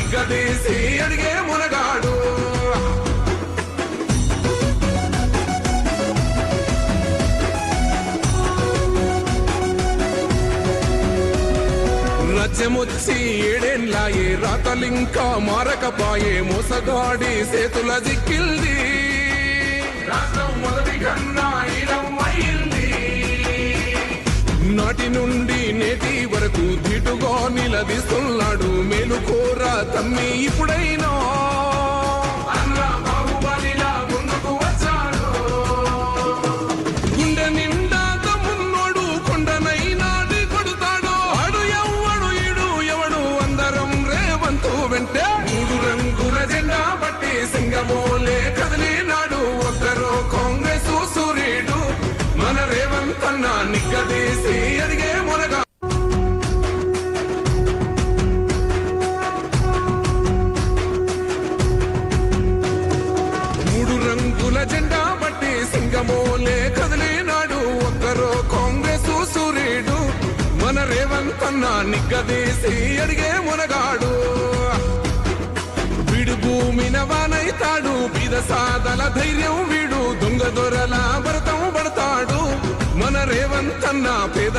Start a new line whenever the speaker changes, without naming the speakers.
నిగ్గదీసి అడిగే మునగాడు. రాజ్యమొచ్చి ఏడేండ్లాయే రాతలింకా మారకపాయే మోసగాడి సేతుల జిక్కిల్ది. రాష్ట్రం మొదటి కన్నా ఇలమైంది. నాటి నుండి నేటి వరకు ధీటుగా నిలదీస్తున్నాడు. మేలుకోరా తమ్మి ఇప్పుడైనా అన్నా బాహుబలిలా ముందుకు వచ్చాడు. గుండె నిండా తమ్మున్నోడు కొండనైనా కొడుతాడు. ఆడు ఎవ్వడు ఈడు ఎవడు అందరం రేవంతు వెంటే. మూడు రంగుల జెండా బట్టి సింగమోలే కదిలినాడు. ఒక్కరో కాంగ్రెస్ సూర్యుడు మన రేవంత్ అన్న నిగ్గదీసి అడిగే మునగా. మూడు రంగుల జెండా బట్టి సింగమోలే కదిలినాడు. ఒక్కరో కాంగ్రెస్ సూర్యుడు మన రేవంత్ అన్న నిగ్గదీసి అడిగే మునగాడు. వీడు భూమిన వానైతాడు. బీద సాదల ధైర్యం వీడు. దొంగ దొరల భరతం పడతాడు. మన రేవంత్ అన్న పేద